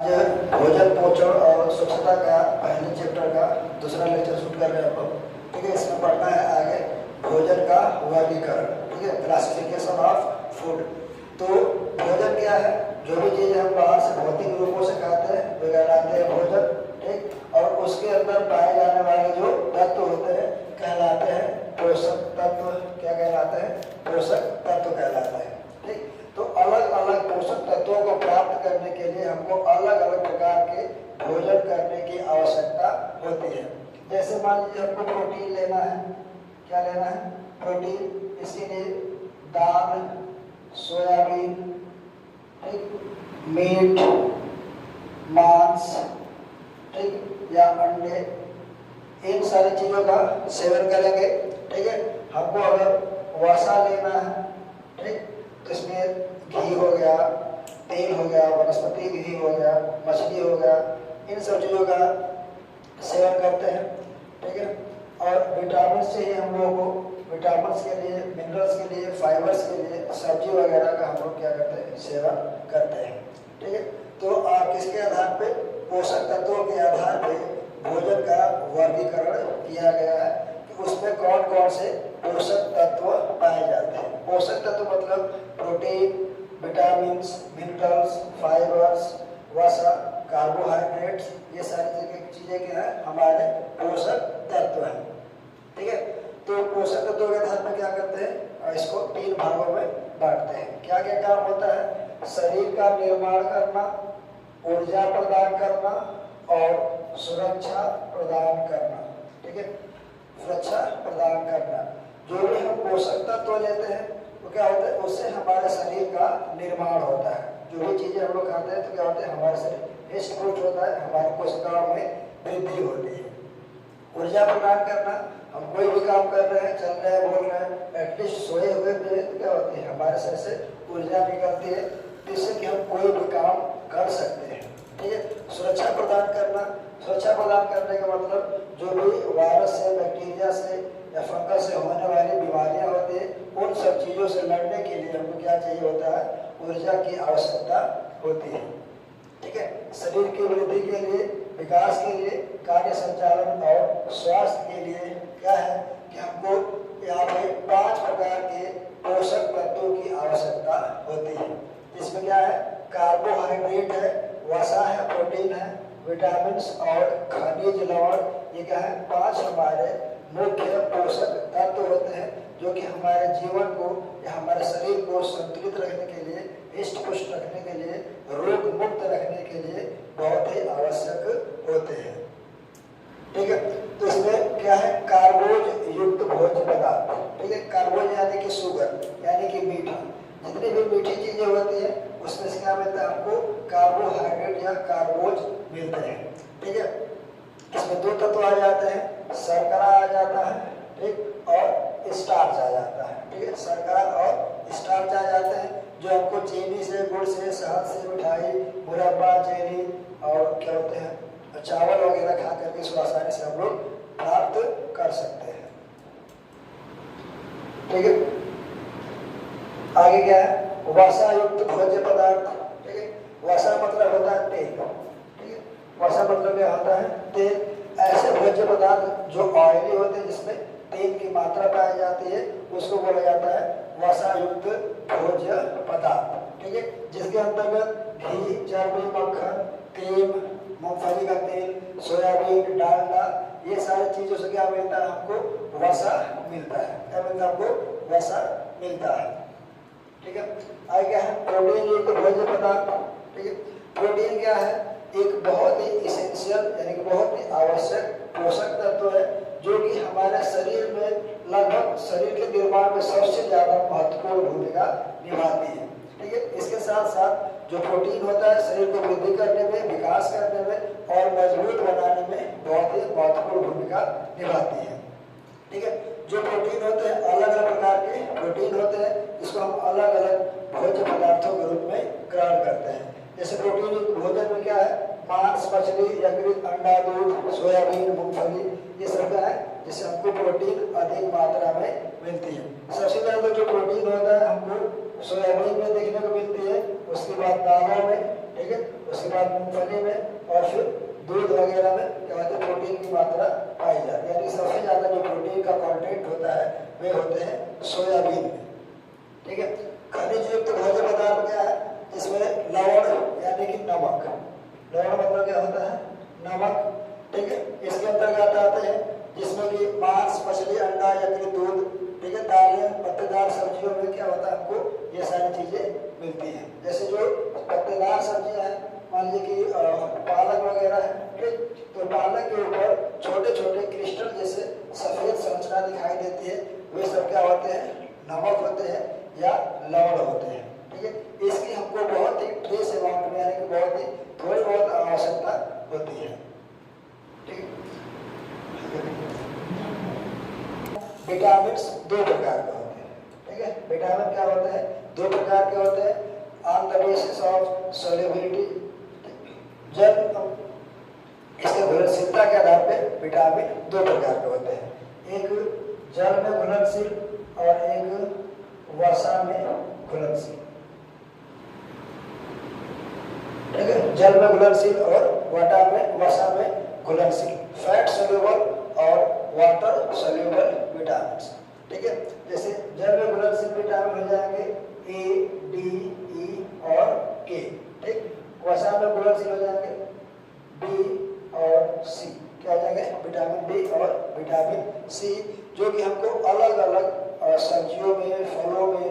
भोजन पोषण और स्वच्छता का पहले चैप्टर का दूसरा लेक्चर शूट कर रहे हैं हम लोग। ठीक है, इसमें पढ़ना है आगे भोजन का वर्गीकरण। ठीक है, क्लासिफिकेशन ऑफ फूड। तो भोजन क्या है? जो भी चीज़ हम बाहर से भौतिक रूपों से खाते हैं वे कहलाते हैं भोजन। ठीक, और उसके अंदर पाए जाने वाले जो तत्व होते हैं कहलाते हैं पोषक तत्व। क्या कहलाते हैं? पोषक तत्व कहलाते हैं। ठीक, तो अलग अलग पोषक तत्वों को प्राप्त करने के लिए हमको अलग अलग प्रकार के भोजन करने की आवश्यकता होती है। जैसे मान लीजिए हमको प्रोटीन लेना है। क्या लेना है? प्रोटीन। इसीलिए दाल, सोयाबीन, ठीक, मीट, मांस, ठीक, या अंडे, इन सारी चीज़ों का सेवन करेंगे। ठीक है, हमको अगर वसा लेना है, ठीक, तो इसमें घी हो गया, तेल हो गया, वनस्पति घी हो गया, मछली हो गया, इन सब चीज़ों का सेवन करते हैं। ठीक है, और विटामिन से ही हम लोगों को विटामिन के लिए, मिनरल्स के लिए, फाइबर्स के लिए सब्जी वगैरह का हम लोग क्या करते हैं? सेवन करते हैं। ठीक है, तो किसके आधार पे? पोषक तत्वों के आधार पे भोजन का वर्गीकरण किया गया है कि उसमें कौन कौन से पोषक तत्व पाए जाते हैं। पोषक तत्व मतलब प्रोटीन, विटामिन, मिनरल्स, फाइबर्स, वसा, कार्बोहाइड्रेट्स, ये सारी चीजें क्या है? हमारे पोषक तत्व हैं। ठीक है, तो पोषक तत्वों के आधार पर क्या करते हैं? इसको 3 भागों में बांटते हैं। क्या क्या काम होता है? शरीर का निर्माण करना, ऊर्जा प्रदान करना और सुरक्षा प्रदान करना। ठीक है, सुरक्षा प्रदान करना। जो भी हम पोषक तत्व लेते हैं तो क्या होता है? उससे हमारे शरीर का निर्माण होता है। जो भी चीजें हम लोग खाते हैं तो क्या होता है? हमारे शरीर हिस्ट पुष्ट होता है, हमारे कोशिकाओं में वृद्धि होती है। ऊर्जा प्रदान करना, हम कोई भी काम कर रहे हैं, चल रहे हैं, बोल रहे हैं, एटलीस्ट सोए हुए भी तो क्या होती है? हमारे शरीर से ऊर्जा निकलती है जिससे कि हम कोई भी काम कर सकते हैं। ठीक है, सुरक्षा प्रदान करना, सुरक्षा प्रदान करने का मतलब जो भी वायरस से, बैक्टीरिया से या फंगस से होने वाली बीमारियां होती है उन सब चीज़ों से लड़ने के लिए हमको क्या चाहिए होता है? ऊर्जा की आवश्यकता होती है। ठीक है, शरीर की वृद्धि के लिए, विकास के लिए, कार्य संचालन और स्वास्थ्य के लिए क्या है कि हमको यहाँ पे 5 प्रकार के पोषक तत्वों की आवश्यकता होती है। इसमें क्या है? कार्बोहाइड्रेट है, वसा है, प्रोटीन है, विटामिन और खनिज लवण, ये क्या है? 5 हमारे मुख्य पोषक तत्व होते हैं जो कि हमारे जीवन को या हमारे शरीर को संतुलित रखने के लिए, हिष्ट पुष्ट रखने के लिए, रोग मुक्त रखने के लिए बहुत ही आवश्यक होते हैं। ठीक है, तो इसमें क्या है? कार्बोज युक्त भोज्य पदार्थ। ठीक है, कार्बोज यानी कि शुगर, यानी कि मीठा। जितनी भी मीठी चीजें होती है उसमें से क्या मिलता है? हमको कार्बोहाइड्रेट या कार्बोज मिलते हैं। ठीक है, इसमें 2 तत्व आ जाते हैं, शर्करा आ जाता है, ठीक, और स्टार्च आ जाता है। ठीक है, शर्करा और स्टार्च आ जाते हैं जो हमको चीनी से, गुड़ से, शहद से, मिठाई, मुरब्बा, जेली और क्या होते हैं, चावल वगैरह खा करके इसको आसानी से हम लोग प्राप्त कर सकते हैं। ठीक है, आगे क्या है? वसा युक्त भोज्य पदार्थ। ठीक है, वसा मतलब होता है तेल। ठीक है, वसा मतलब क्या होता है? तेल। ऐसे भोज्य पदार्थ जो ऑयली होते हैं, जिसमें तेल की मात्रा पाई जाती है, उसको बोला जाता है वसा युक्त भोज्य पदार्थ। ठीक है, जिसके अंतर्गत घी, चर्बी, मक्खन, क्रीम, मूंगफली का तेल, सोयाबीन, डालडा, ये सारी चीजों से क्या मिलता है? हमको वसा मिलता है। क्या मिलता है? हमको वसा मिलता है। ठीक है, आगे क्या है? प्रोटीन युक्त भोज्य पदार्थ। ठीक है, प्रोटीन क्या है? एक बहुत ही इसेंशियल यानी कि बहुत ही आवश्यक पोषक तत्व है जो कि हमारे शरीर में लगभग शरीर के निर्माण में सबसे ज्यादा महत्वपूर्ण भूमिका निभाती है। ठीक है, इसके साथ साथ जो प्रोटीन होता है शरीर को वृद्धि करने में, विकास करने में और मजबूत बनाने में बहुत ही महत्वपूर्ण भूमिका निभाती है। ठीक है, जो प्रोटीन होते हैं अलग अलग प्रकार के प्रोटीन होते हैं जिसको हम अलग अलग भोज्य पदार्थों के रूप में ग्रहण करते हैं। जैसे प्रोटीन भोजन में क्या है? मांस, मछली, यकृत, अंडा, दूध, सोयाबीन, मूंगफली, ये सब क्या है जिससे हमको प्रोटीन अधिक मात्रा में मिलती है। सबसे ज्यादा जो प्रोटीन होता है हमको सोयाबीन में देखने को मिलती है, उसके बाद दालों में, ठीक है, उसके बाद मूंगफली में और फिर दूध वगैरह में क्या होता है प्रोटीन की मात्रा पाई जाती है। यानी सबसे ज़्यादा जो प्रोटीन का कंटेंट होता है वे होते हैं सोयाबीन में। ठीक है, खनिज युक्त भोज्य पदार्थ क्या है, इसमें लवण यानी कि नमक, लवण मतलब क्या होता है नमक। ठीक है, इसके अंतर्गत आते हैं जिसमें कि मांस, मछली, अंडा या फिर दूध, ठीक है, दालें, पत्तेदार सब्जियों में क्या होता है आपको ये सारी चीजें मिलती हैं। जैसे जो पत्तेदार सब्जियां हैं, मान लीजिए कि पालक वगैरह है, ठीक, तो पालक के ऊपर छोटे छोटे क्रिस्टल जैसे सफेद संरचना दिखाई देती है, वे सब क्या होते हैं नमक होते हैं या लवण होते हैं। ठीक है, इसकी हमको बहुत ही ट्रेस अमाउंट में यानी कि बहुत ही थोड़ी बहुत आवश्यकता होती है। ठीक है, विटामिन दो प्रकार के होते हैं। ठीक है, विटामिन क्या होते हैं दो प्रकार के होते हैं on the basis of solubility, जब इसके घुलनशीलता के आधार पे विटामिन दो प्रकार के होते हैं, एक जल में घुलनशील और एक वसा में घुलनशील। ठीक है, जल में घुलनशील और वसा में घुलनशील, फैट सोल्यूबल और वाटर सोल्यूबल विटामिन। ठीक है, जैसे जल में घुलनशील विटामिन हो जाएंगे ए, डी, ई और के। ठीक, वसा में घुलनशील हो जाएंगे बी और सी, क्या हो जाएंगे विटामिन बी और विटामिन सी, जो कि हमको अलग अलग सब्जियों में, फलों में,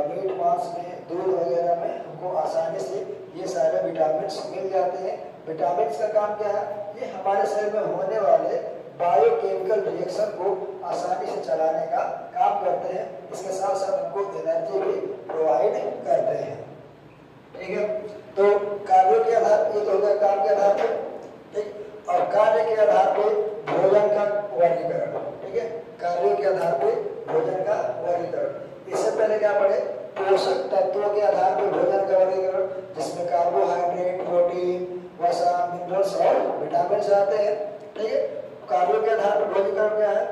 मीट मांस में, दूध वगैरह में हमको आसानी से ये सारे विटामिन मिल जाते हैं। विटामिन का काम क्या है, ये हमारे शरीर में होने वाले बायोकेमिकल रिएक्शन को आसानी से चलाने का काम करते हैं। इसके साथ साथ हमको एनर्जी भी प्रोवाइड करते हैं। ठीक है, तो कार्यों के आधार ये तो होगा काम के आधार पर, ठीक, और कार्य के आधार पर भोजन का वर्गीकरण। ठीक है, कार्यों के आधार पर भोजन का वर्गीकरण। इससे पहले क्या पढ़े, पोषक तत्वों के आधार पर भोजन का वर्गीकरण, जिसमें कार्बोहाइड्रेट, प्रोटीन, वसा, मिनरल्स और विटामिन आते हैं। ठीक है, कार्यों के आधार पर वर्गीकरण क्या है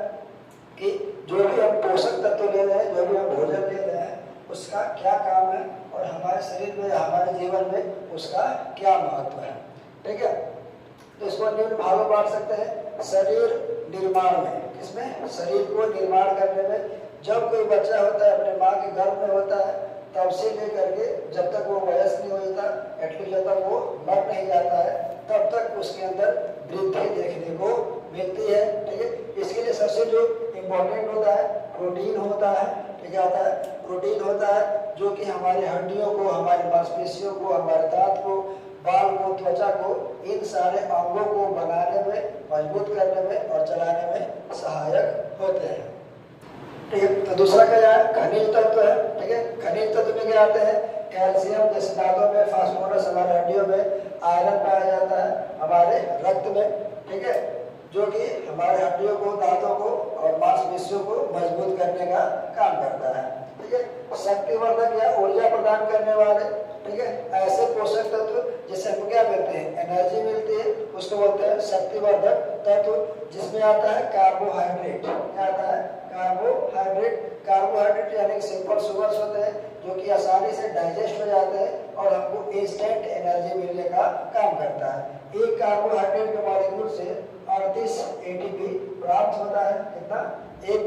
कि जो भी हम पोषक तत्व ले रहे हैं, जो भी हम भोजन ले रहे हैं, उसका क्या काम है और हमारे शरीर में, हमारे जीवन में उसका क्या महत्व है। ठीक है, तो इसको निम्न भागों बांट सकते हैं। शरीर निर्माण में, किसमें, शरीर को निर्माण करने में, जब कोई बच्चा होता है अपने माँ के गर्भ में होता है तब से लेकर के जब तक वो वयस्क नहीं हो जाता, एटलीस्ट जब तक वो मर नहीं जाता है, तब तक उसके अंदर वृद्धि देखने को मिलती है। ठीक है, इसके लिए सबसे जो इम्पोर्टेंट होता है प्रोटीन होता है। ठीक है, होता है प्रोटीन होता है जो कि हमारी हड्डियों को, हमारी मांसपेशियों को, हमारे दांत को, बाल को, त्वचा को, इन सारे अंगों को बनाने में, मजबूत करने में और चलाने में सहायक होते हैं। ठीक है, तो दूसरा क्या है खनिज तत्व है। ठीक है, खनिज तत्व में क्या आते हैं, कैल्शियम जैसे दांतों में, फास्फोरस हमारे हड्डियों में, आयरन पाया जाता है हमारे रक्त में। ठीक है, जो कि हमारे हड्डियों को, दांतों को और मांसपेशियों को मजबूत करने का काम करता है। ठीक है, शक्तिवर्धक या ऊर्जा प्रदान करने वाले, ठीक है, ऐसे पोषक तत्व जिससे हमको क्या मिलते हैं, एनर्जी मिलती है, उसको बोलते हैं शक्तिवर्धक तत्व। जिसमें आता है कार्बोहाइड्रेट, क्या आता है कार्बोहाइड्रेट। कार्बोहाइड्रेट यानी सिंपल शुगर्स होते हैं जो कि आसानी से डाइजेस्ट हो जाते हैं और हमको इंस्टेंट एनर्जी मिलने का काम करता है। एक कार्बोहाइड्रेट के मॉलिक्यूल से 38 एटीपी प्राप्त होता है। कितना, एक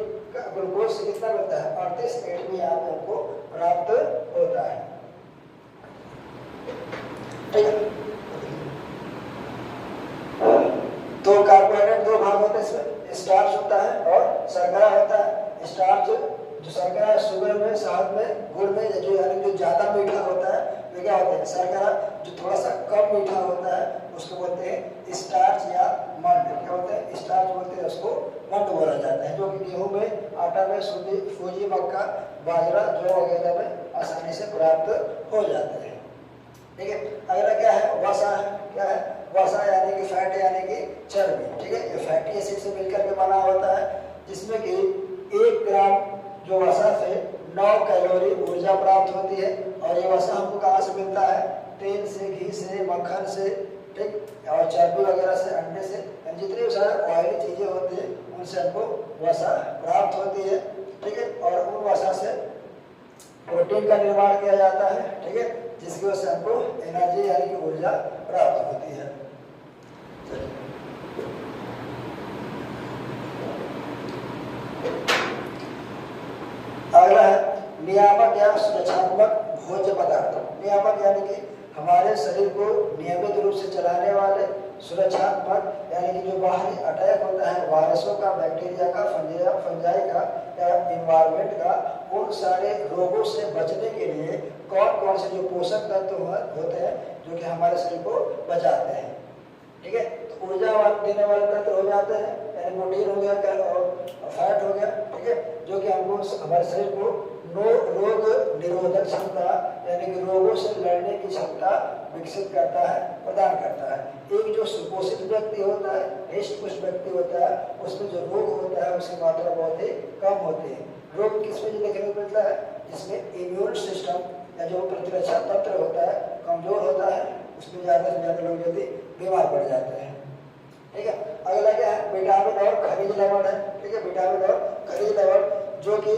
ग्लूकोज से कितना मिलता है 38 एटीपी यहाँ पे हमको प्राप्त होता है। ठीक है, तो कार्बोहाइड्रेट दो भाग होते हैं, इसमें स्टार्च होता है और शर्करा होता है। स्टार्च जो शर्करा है, शुगर में, शहद में, गुड़ में, जो यानी जो ज्यादा मीठा होता है वो क्या होता है शर्करा। जो थोड़ा सा कम मीठा होता है उसको बोलते हैं स्टार्च या मंड। क्या होता है स्टार्च बोलते हैं, उसको मंड बोला जाता है, जो कि गेहूं में, आटा में, सूजी, मक्का, बाजरा, जौ वगैरह में आसानी से प्राप्त हो जाते हैं। ठीक है, अगला क्या है वसा है। क्या है वसा, यानी कि फैट यानी कि चर्बी। ठीक है, ये फैटी एसिड से मिलकर के बना होता है, जिसमें कि 1 ग्राम जो वसा से 9 कैलोरी ऊर्जा प्राप्त होती है। और ये वसा हमको कहाँ से मिलता है, तेल से, घी से, मक्खन से, ठीक, और चर्बी वगैरह से, अंडे से, जितनी भी सारे ऑयली चीजें होती है उनसे हमको वसा प्राप्त होती है। ठीक है, और उन वसा से प्रोटीन का निर्माण किया जाता है। ठीक है, जिसकी वजह से हमको एनर्जी यानी कि ऊर्जा प्राप्त होती है। अगला है नियामक या सुरक्षात्मक भोज्य पदार्थ। नियामक यानी कि हमारे शरीर को नियमित रूप से चलाने वाले, सुरक्षात्मक यानी कि जो बाहरी अटैक होता है वायरसों का, बैक्टीरिया का, फंजाई का या इन्वायरमेंट का, उन सारे रोगों से बचने के लिए कौन कौन से जो पोषक तत्व होते हैं जो कि हमारे शरीर को बचाते हैं। ठीक है, तो ऊर्जा देने वाले तत्व हो जाते हैं, यानी प्रोटीन हो गया और फैट हो गया। ठीक है, जो कि हमको हमारे शरीर को रोग निरोधक क्षमता यानी कि रोगों से लड़ने की क्षमता विकसित करता है, प्रदान करता है। एक जो सुपोषित व्यक्ति होता है, हृष्ट पुष्ट व्यक्ति होता है, उसमें जो रोग होता है उसकी मात्रा बहुत ही कम होती है। रोग किसमें जो देखने को मिलता है, जिसमें इम्यून सिस्टम या जो प्रतिरक्षा तंत्र होता है कमजोर होता है, उसमें ज़्यादा से ज़्यादा लोग जल्दी बीमार पड़ जाते हैं। ठीक है, अगला क्या है, विटामिन और खनिज लवण है। ठीक है, विटामिन और खनिज लवण जो कि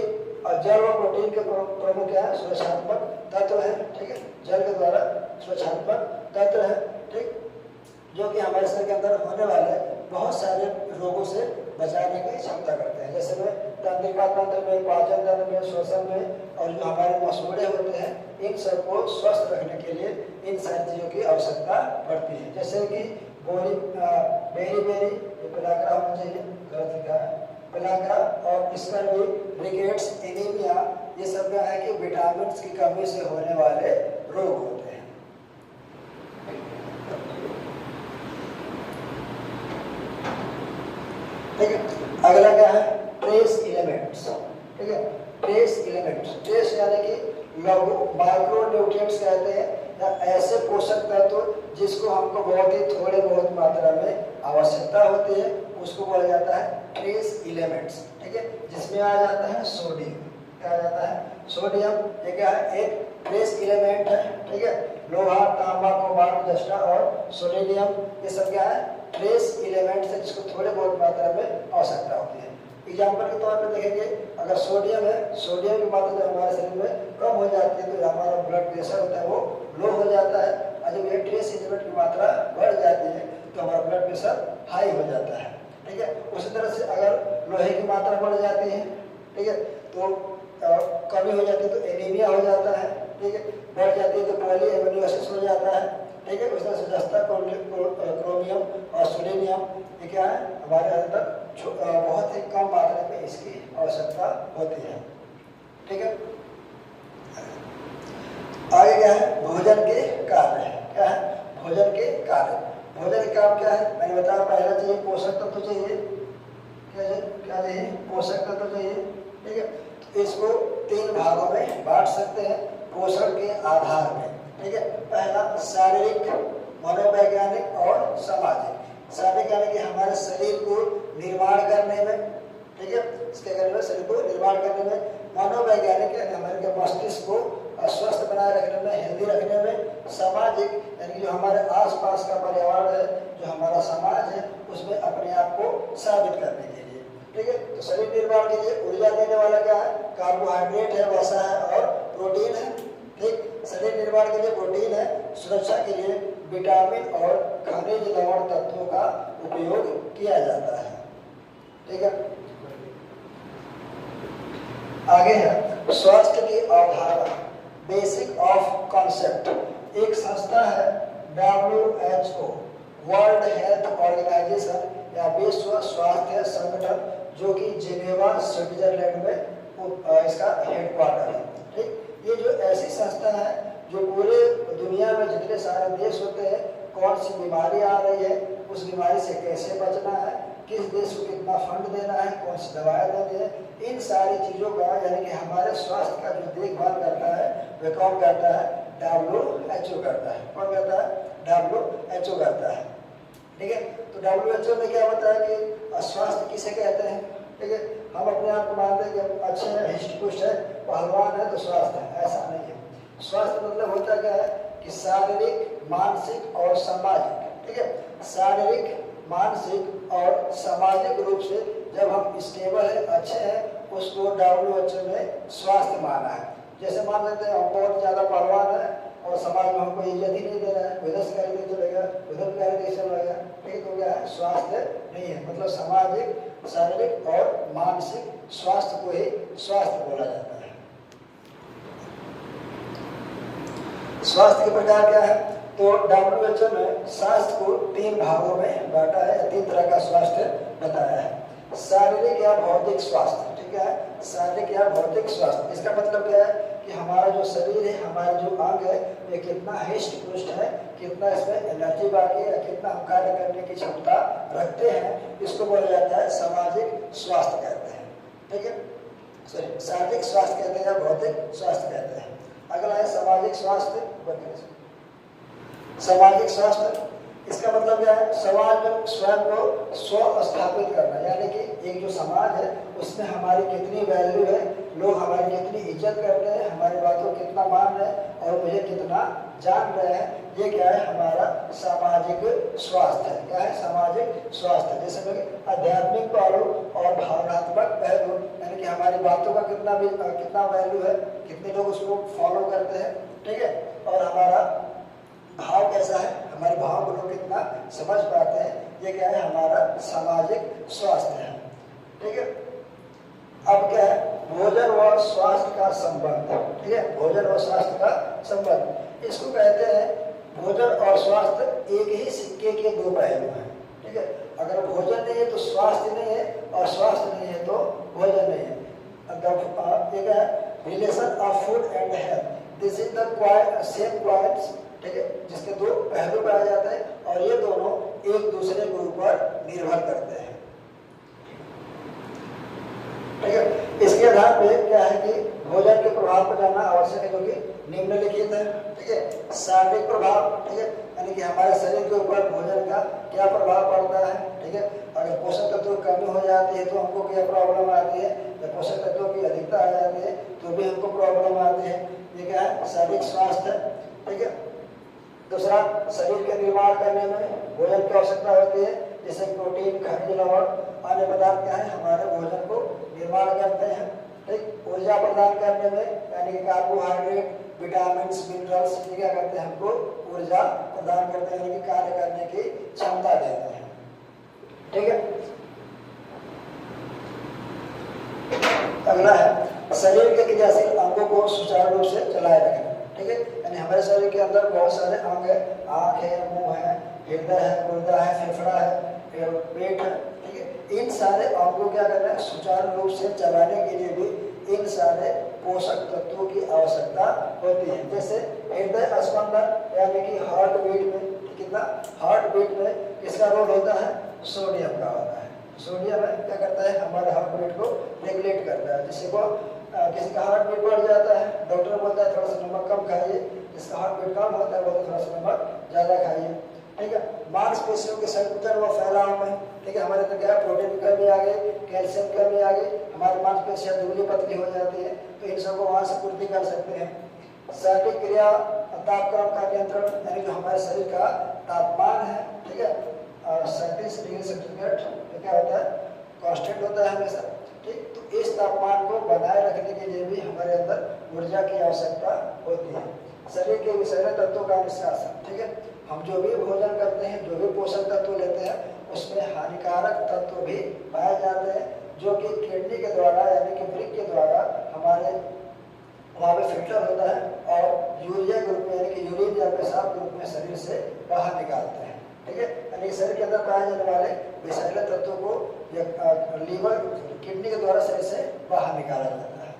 जल और प्रोटीन के प्रमुख क्या है, सुरक्षात्मक तत्व है। ठीक है, जल के द्वारा सुरक्षात्मक तत्व है। ठीक, जो कि हमारे शरीर के अंदर होने वाले बहुत सारे रोगों से बचाने की क्षमता करते हैं, जैसे में तंत्रिका तंत्र में, पाचन तंत्र में, श्वसन में, और जो हमारे मसूड़े होते हैं इन सबको स्वस्थ रखने के लिए इन सारी चीज़ों की आवश्यकता पड़ती है। जैसे कि बेरी पिलाग्रा होना चाहिए, गलत लिखा है, पिलाग्रा, और इसका भी रिकेट्स, एनीमिया, ये सब क्या है कि विटामिन की कमी से होने वाले रोग होते हैं। ठीक है, अगला क्या है, ट्रेस एलिमेंट्स। ठीक है, ट्रेस एलिमेंट्स, ट्रेस यानी कि लघु माइक्रो न्यूट्रिएंट्स कहते हैं, या ऐसे पोषक तत्व जिसको हमको बहुत ही थोड़े बहुत मात्रा में आवश्यकता होती है, उसको बोला जाता है ट्रेस एलिमेंट्स। ठीक है, जिसमें आ जाता है सोडियम। क्या आ जाता है, सोडियम। ये क्या है, एक ट्रेस एलिमेंट है। ठीक है, लोहा, तांबा, कोबाल्ट, जस्टा और सोडियम, ये सब क्या है, ट्रेस एलिमेंट है जिसको थोड़े बहुत मात्रा में आवश्यकता होती है। एग्जाम्पल के तौर पर देखेंगे, अगर सोडियम है, सोडियम की मात्रा जब हमारे शरीर में कम हो जाती है तो हमारा ब्लड प्रेशर होता है वो लो हो जाता है, और जब ये ट्रेस एलिमेंट की मात्रा बढ़ जाती है तो हमारा ब्लड प्रेशर हाई हो जाता है। ठीक है, उसी तरह से अगर लोहे की मात्रा बढ़ जाती है, ठीक है, तो कमी हो जाती है तो एनीमिया हो जाता है। ठीक है, बढ़ जाती है तो पॉलीएमिनोसिस हो जाता है। ठीक है, उस तरह से जस्ता, क्रोमियम और सोडियम, ये क्या है, हमारे अंदर बहुत ही कम मात्रा में इसकी आवश्यकता होती है। ठीक है, आगे क्या है, भोजन के कार्य है। क्या है, भोजन के कार्य। भोजन के काम क्या है, मैंने बताया पहला चाहिए पोषक तत्व चाहिए। क्या चाहिए, पोषक तत्व चाहिए। ठीक है, तो इसको 3 भागों में बांट सकते हैं पोषण के आधार में। ठीक है, पहला शारीरिक, मनोवैज्ञानिक और सामाजिक। शारीरिक यानी कि हमारे शरीर को निर्माण करने में, ठीक है, इसके करने में, शरीर को निर्माण करने में। मनोवैज्ञानिक यानी हमारे मस्तिष्क को स्वस्थ बनाए रखने में, हेल्दी रखने में। सामाजिक यानी जो हमारे आसपास का पर्यावरण है, जो हमारा समाज है, उसमें अपने आप को साबित करने के लिए। ठीक है, तो शरीर निर्माण के लिए ऊर्जा देने वाला क्या है, कार्बोहाइड्रेट है, वसा है और प्रोटीन है। ठीक, शरीर निर्माण के लिए प्रोटीन है, सुरक्षा के लिए विटामिन और खनिज लवण तत्वों का उपयोग किया जाता है। ठीक है, आगे है स्वास्थ्य की अवधारणा, बेसिक ऑफ कॉन्सेप्ट। एक संस्था है WHO, वर्ल्ड हेल्थ ऑर्गेनाइजेशन या विश्व स्वास्थ्य संगठन, जो कि जिनेवा, स्विट्जरलैंड में इसका हेडक्वार्टर है। ठीक, ये जो ऐसी संस्था है जो पूरे दुनिया में जितने सारे देश होते हैं, कौन सी बीमारी आ रही है, उस बीमारी से कैसे बचना है, किस देश को कितना फंड देना है, कौन सी दवाएं देनी है, इन सारी चीज़ों का यानी कि हमारे स्वास्थ्य का जो देखभाल करता है वह कौन करता है, WHO करता है। कौन करता है, WHO करता है। ठीक है, तो WHO ने क्या बताया कि स्वास्थ्य किसे कहते हैं। ठीक है, हम अपने आप को मानते हैं कि हम अच्छे हैं, हिष्ट पुष्ट है, पहलवान है तो स्वास्थ्य है, ऐसा नहीं है। स्वास्थ्य मतलब होता क्या है कि शारीरिक, मानसिक और सामाजिक। ठीक है, शारीरिक, मानसिक और सामाजिक रूप से जब हम स्टेबल है, अच्छे हैं, उसको WHO ने स्वास्थ्य माना है। जैसे मान लेते हैं हम बहुत ज़्यादा पहलवान है और समाज में हमको इज्जत ही नहीं दे रहा है, उधर से गाली नहीं चलेगा, उधर गाली नहीं चलेगा, ठीक। तो क्या है, स्वास्थ्य नहीं है। मतलब सामाजिक, शारीरिक और मानसिक स्वास्थ्य को ही स्वास्थ्य बोला जाता है। स्वास्थ्य के प्रकार क्या है, तो WHO ने स्वास्थ्य को 3 भागों में बांटा है, 3 तरह का स्वास्थ्य बताया है। शारीरिक या भौतिक स्वास्थ्य, ठीक है, शारीरिक या भौतिक स्वास्थ्य। इसका मतलब क्या है कि हमारा जो शरीर है, हमारा जो अंग है, ये कितना हिष्ट पुष्ट है, कितना इसमें एनर्जी बाकी है, कितना हम कार्य करने की क्षमता रखते हैं, इसको बोला जाता है सामाजिक स्वास्थ्य कहते हैं, ठीक है। सॉरी, शारीरिक स्वास्थ्य कहते हैं या भौतिक स्वास्थ्य कहते हैं। अगला है सामाजिक स्वास्थ्य। सामाजिक स्वास्थ्य, इसका मतलब क्या है, समाज में स्वयं को स्व स्थापित करना, यानी कि एक जो समाज है उसमें हमारी कितनी वैल्यू है, लोग हमारी कितनी इज्जत करते हैं, हमारी बातों को कितना मान रहे हैं और मुझे कितना जान रहे हैं, ये क्या है, हमारा सामाजिक स्वास्थ्य है। क्या है, सामाजिक स्वास्थ्य। जैसे कि आध्यात्मिक पहलू और भावनात्मक पहलू, यानी कि हमारी बातों का कितना वैल्यू है, कितने लोग उसको फॉलो करते हैं, ठीक है, और हमारा भाव कैसा है, हमारे भाव को लोग कितना समझ पाते हैं, ये क्या है, हमारा सामाजिक स्वास्थ्य है, ठीक है। अब क्या है, भोजन व स्वास्थ्य का संबंध, ठीक है, भोजन और स्वास्थ्य का संबंध, इसको कहते हैं भोजन और स्वास्थ्य एक ही सिक्के के 2 पहलू हैं, ठीक है। अगर भोजन नहीं है तो स्वास्थ्य नहीं है, और स्वास्थ्य नहीं है तो भोजन नहीं है। एक है relation of food and health, this is the same points, ठीक है, जिसके 2 पहलू पाए जाते हैं और ये दोनों एक दूसरे के ऊपर निर्भर करते हैं, ठीक है। इसके आधार पे क्या है कि भोजन के प्रभाव को जानना आवश्यक है, जो कि निम्नलिखित है, ठीक है। शारीरिक प्रभाव, ठीक है, यानी कि हमारे शरीर के ऊपर भोजन का क्या प्रभाव पड़ता है, ठीक है। अगर पोषक तत्वों की कमी हो जाती है तो हमको क्या प्रॉब्लम आती है, या पोषक तत्वों की अधिकता आ जाती है तो भी हमको प्रॉब्लम आती है। ये क्या है, शारीरिक स्वास्थ्य, ठीक है। दूसरा, शरीर के निर्माण करने में भोजन की आवश्यकता होती है, जैसे प्रोटीन, खनिज लवण, अन्य पदार्थ क्या है, हमारे भोजन को निर्माण करते हैं, ठीक। ऊर्जा प्रदान करने में, यानी कि कार्बोहाइड्रेट, विटामिन, मिनरल्स, ये क्या करते हैं, हमको ऊर्जा प्रदान करते हैं, यानी कि कार्य करने की क्षमता देते हैं, ठीक है। अगला है शरीर के क्रियाशील अंगों को सुचारू रूप से चलाए रखना, ठीक है, यानी हमारे शरीर के अंदर बहुत सारे अंग है, आँख है, मुंह है, हृदय है, गुर्दा है, फेफड़ा है, पेट है, ठीक है। इन सारे अंगों को क्या करना है, सुचारू रूप से चलाने के लिए भी इन सारे पोषक तत्वों की आवश्यकता होती है। जैसे हृदय स्पंदन, यानी कि हार्ट बीट में, कितना हार्ट बीट में किसका रोल होता है, सोडियम का होता है। सोडियम है क्या करता है, हमारे हार्ट बीट को रेगुलेट करता है। जिससे को किसी का हार्ट बीट बढ़ जाता है, डॉक्टर बोलता है थोड़ा सा नमक कम खाइए, जिसका हार्ट बीट कम होता है बोलते थोड़ा सा नमक ज़्यादा खाइए, ठीक है। मांसपेशियों के संकुचन व फैलाव में, ठीक है, हमारे अंदर क्या है, प्रोटीन की कमी आ गई, कैल्शियम की कमी आ गई, हमारी मांसपेशियाँ दुबली पतली हो जाती है, तो इन सबको वहाँ से पूर्ति कर सकते हैं। शारीरिक क्रिया, तापक्रम का नियंत्रण, यानी जो हमारे शरीर का तापमान है, ठीक है, 37 डिग्री सेंटीग्रेड क्या होता है, कांस्टेंट होता है हमेशा, ठीक। तो इस तापमान को बनाए रखने के लिए भी हमारे अंदर ऊर्जा की आवश्यकता होती है। शरीर के विषैले तत्वों का निष्कासन, ठीक है, हम जो भी भोजन करते हैं, जो भी पोषक तत्व लेते हैं, उसमें हानिकारक तत्व भी पाए जाते हैं, जो कि किडनी के द्वारा, यानी कि वृक्क के द्वारा हमारे वहाँ पे फिल्टर होता है और यूरिया के रूप में, यानी कि यूरिन या पेशाब के रूप में शरीर से बाहर निकालते हैं, ठीक है। यानी शरीर के अंदर पाए जाने वाले विषैले तत्वों को लीवर, किडनी के द्वारा शरीर से बाहर निकाला जाता है,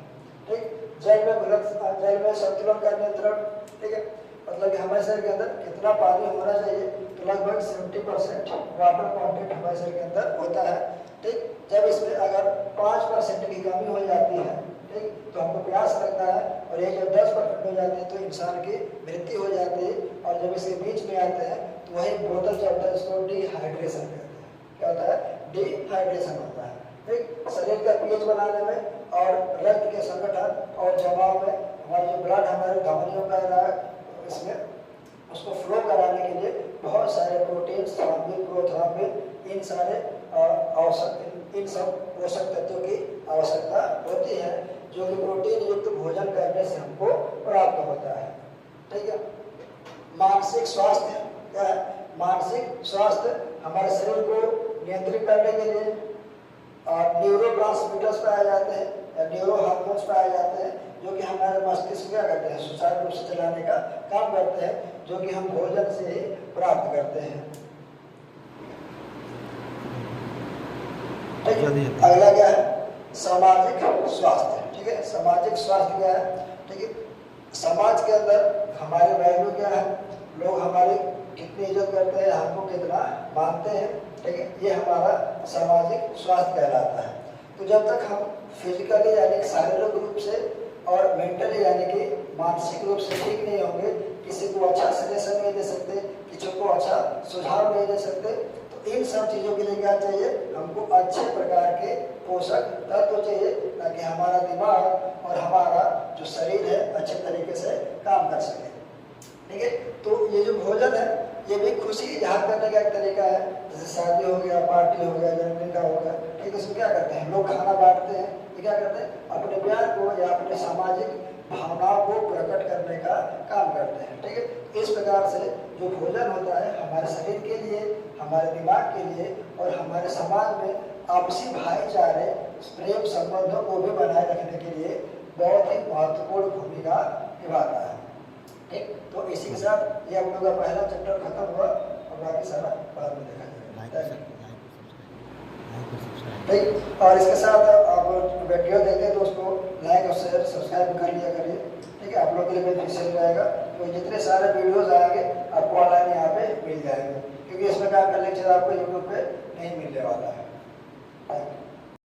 ठीक। जल में संतुलन का नियंत्रण, ठीक है, मतलब कि हमारे शरीर के अंदर कितना पानी होना चाहिए, तो लगभग 70% वाटर कंटेंट हमारे शरीर के अंदर होता है, ठीक। जब इसमें अगर 5% की कमी हो जाती है, ठीक, तो हमको प्यास लगता है, और ये जब 10% हो जाती है तो इंसान की मृत्यु हो जाती है। और जब इसके बीच में आते हैं तो वही बोतल चलता है, इसको डिहाइड्रेशन कहते हैं। क्या होता है, डिहाइड्रेशन होता है, ठीक। शरीर का पीएच बनाने में और रक्त के संगठन और जमाव में, हमारे जो ब्लड हमारे धमनियों का इसमें उसको फ्लो कराने के लिए बहुत सारे प्रोटीन, थ्रोम्बिन, प्रोथ्रोम्बिन, इन सारे इन सब पोषक तत्वों की आवश्यकता होती है, जो कि प्रोटीन युक्त भोजन करने से हमको प्राप्त होता है, ठीक है। मानसिक स्वास्थ्य क्या है? मानसिक स्वास्थ्य हमारे शरीर को नियंत्रित करने के लिए न्यूरोट्रांसमीटर्स पाए जाते हैं या न्यूरो हार्मोन्स पाए जाते हैं, जो कि हमारे मस्तिष्क क्या करते हैं, सुचारू रूप से चलाने का काम करते हैं, जो कि हम भोजन से ही प्राप्त करते हैं। ठीक है, अगला क्या है? सामाजिक स्वास्थ्य। ठीक है, सामाजिक स्वास्थ्य क्या है? ठीक है, समाज के अंदर हमारे वैल्यू क्या है, लोग हमारी कितनी इज्जत करते हैं, हमको कितना मानते हैं। ठीक है, ये हमारा सामाजिक स्वास्थ्य कहलाता है। तो जब तक हम फिजिकली यानी शारीरिक रूप से और मेंटली यानी कि मानसिक रूप से ठीक नहीं होंगे, किसी को अच्छा सजेशन नहीं दे सकते, किसी को अच्छा सुझाव नहीं दे सकते, तो इन सब चीज़ों के लिए क्या चाहिए? हमको अच्छे प्रकार के पोषक तत्व चाहिए, ताकि हमारा दिमाग और हमारा जो शरीर है अच्छे तरीके से काम कर सके। ठीक है, तो ये जो भोजन है ये भी खुशी इजहार करने का एक तरीका है। जैसे शादी हो गया, पार्टी हो गया, जन्मदिन का हो गया, ठीक है, इसमें क्या करते हैं लोग? खाना बांटते हैं। ये क्या करते हैं? अपने प्यार को या अपने सामाजिक भावनाओं को प्रकट करने का काम करते हैं। ठीक है, इस प्रकार से जो भोजन होता है हमारे शरीर के लिए, हमारे दिमाग के लिए और हमारे समाज में आपसी भाईचारे, प्रेम संबंधों को भी बनाए रखने के लिए बहुत ही महत्वपूर्ण भूमिका निभाता है। ठीक, तो इसी के साथ ये हम लोग का पहला चैप्टर खत्म हुआ और बाकी सारा बाद में देखा जाएगा। ठीक, और इसके साथ आप वीडियो देखें तो उसको लाइक और शेयर सब्सक्राइब कर लिया करिए। ठीक है, आप लोग के लिए बेनिफिशियल रहेगा, तो जितने सारे वीडियोस आएंगे आपको ऑनलाइन यहाँ पे मिल जाएंगे, क्योंकि इसमें का लेक्चर आपको यूट्यूब पे नहीं मिलने वाला है।